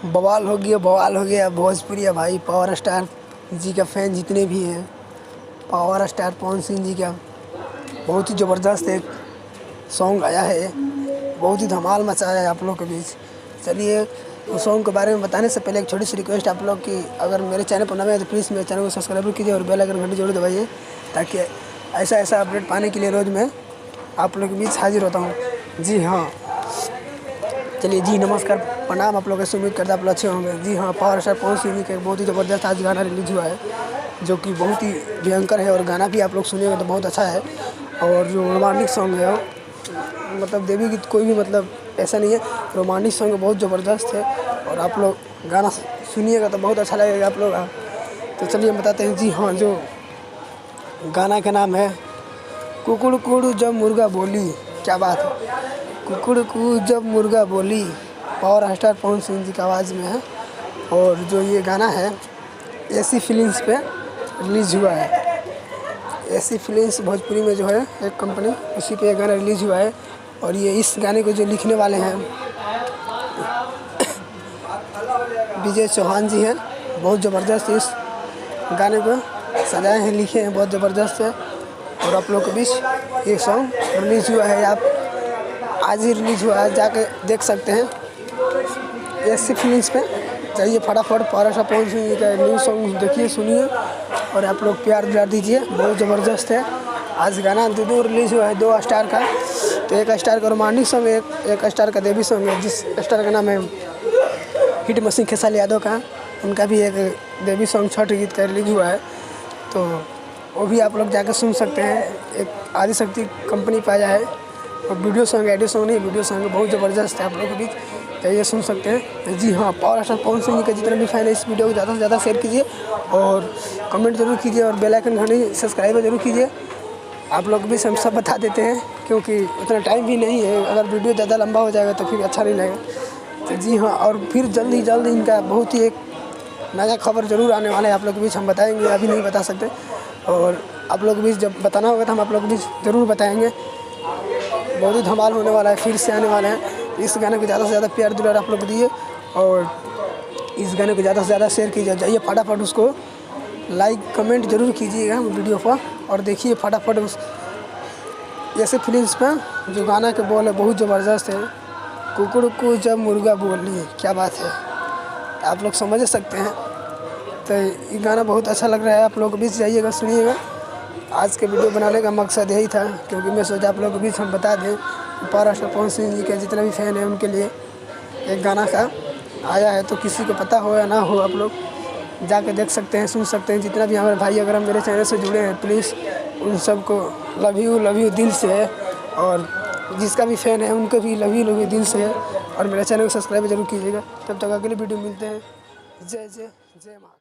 बवाल हो गया भोजपुरिया भाई। पावर स्टार जी का फैन जितने भी हैं, पावर स्टार पवन सिंह जी का बहुत ही ज़बरदस्त एक सॉन्ग आया है, बहुत ही धमाल मचाया है आप लोग के बीच। चलिए उस सॉन्ग के बारे में बताने से पहले एक छोटी सी रिक्वेस्ट आप लोग की, अगर मेरे चैनल पर नए हैं तो प्लीज़ मेरे चैनल को सब्सक्राइब कीजिए और बेल आइकन घंटी जरूर दबाइए, ताकि ऐसा अपडेट पाने के लिए रोज़ मैं आप लोग के बीच हाजिर होता हूँ। जी हाँ, चलिए जी नमस्कार प्रणाम आप लोगों से, उम्मीद करता आप लोग अच्छे होंगे। जी हाँ, पावर स्टार पवन सिंह जी का बहुत ही ज़बरदस्त आज गाना रिलीज हुआ है, जो कि बहुत ही भयंकर है और गाना भी आप लोग सुनेंगे तो बहुत अच्छा है। और जो रोमांटिक सॉन्ग है वो मतलब देवी गीत कोई भी मतलब ऐसा नहीं है, रोमांटिक सॉन्ग बहुत ज़बरदस्त है और आप लोग गाना सुनिएगा तो बहुत अच्छा लगेगा आप लोग। तो चलिए बताते हैं। जी हाँ, जो गाना का नाम है कुकुड़ कुड़ जब मुर्गा बोली। क्या बात है, कुकुड़ कुड़ जब मुर्गा बोली, पावर स्टार पवन सिंह जी की आवाज़ में है। और जो ये गाना है एसी फिल्म्स पे रिलीज़ हुआ है। एसी फिल्म्स भोजपुरी में जो है एक कंपनी, उसी पे ये गाना रिलीज़ हुआ है। और ये इस गाने को जो लिखने वाले हैं विजय चौहान जी हैं। बहुत ज़बरदस्त इस गाने को सजाए हैं, लिखे हैं, बहुत ज़बरदस्त है। और आप लोग के बीच ये सॉन्ग रिलीज़ हुआ है, आप आज ही रिलीज़ हुआ है, जाके देख सकते हैं एसी फिल्म्स पे। जाइए फटाफट पावर स्टार पवन सिंह जी का न्यू सॉन्ग देखिए, सुनिए और आप लोग प्यार दिला दीजिए, बहुत ज़बरदस्त है। आज गाना दो रिलीज़ हुआ है 2 स्टार का, तो 1 स्टार का रोमांटिक सॉन्ग है, 1 स्टार का देवी सॉन्ग है। जिस स्टार का नाम है हिट मशीन खेसारी यादव का, उनका भी एक देवी सॉन्ग छठ गीत का रिलीज हुआ है, तो वो भी आप लोग जाकर सुन सकते हैं। एक आदिशक्ति कंपनी पे आया है और वीडियो सॉन्ग, ऑडियो सॉन्ग नहीं, वीडियो सॉन्ग बहुत ज़बरदस्त है, आप लोग के बीच जाइए सुन सकते हैं। जी हाँ, पावर स्टार पवन सिंह जी का जितने भी फैन है इस वीडियो को ज़्यादा से ज़्यादा शेयर कीजिए और कमेंट जरूर कीजिए और बेल आइकन घंटी सब्सक्राइब जरूर कीजिए। आप लोग भी हम सब बता देते हैं, क्योंकि उतना टाइम भी नहीं है, अगर वीडियो ज़्यादा लंबा हो जाएगा तो फिर अच्छा नहीं लगेगा। तो जी हाँ, और फिर जल्द ही इनका बहुत ही एक नया खबर ज़रूर आने वाला है आप लोग के बीच, हम बताएंगे, अभी नहीं बता सकते। और आप लोग के बीच जब बताना होगा तो हम आप लोग के बीच ज़रूर बताएंगे। बहुत ही धमाल होने वाला है, फिर से आने वाले हैं। इस गाने को ज़्यादा से ज़्यादा प्यार दुलार आप लोग दिए और इस गाने को ज़्यादा से ज़्यादा शेयर कीजिए। जाइए फटाफट उसको लाइक कमेंट जरूर कीजिएगा वीडियो पर और देखिए फटाफट उस ऐसे फिल्म्स पे जो गाना के बोल है बहुत ज़बरदस्त है। कुकुड़ को जब मुर्गा बोली, क्या बात है, आप लोग समझ सकते हैं। तो ये गाना बहुत अच्छा लग रहा है, आप लोग के बीच जाइएगा सुनिएगा। आज के वीडियो बनाने का मकसद यही था, क्योंकि मैं सोचा आप लोग के बीच हम बता दें पावर स्टार पवन सिंह जी के जितने भी फैन हैं उनके लिए एक गाना का आया है, तो किसी को पता हो या ना हो आप लोग जाके देख सकते हैं, सुन सकते हैं। जितना भी हमारे भाई अगर हम मेरे चैनल से जुड़े हैं प्लीज़ उन सबको लव यू दिल से है, और जिसका भी फ़ैन है उनको भी लव यू दिल से है। और मेरे चैनल को सब्सक्राइब जरूर कीजिएगा। तब तक अगली वीडियो मिलते हैं। जय जय जय माँ।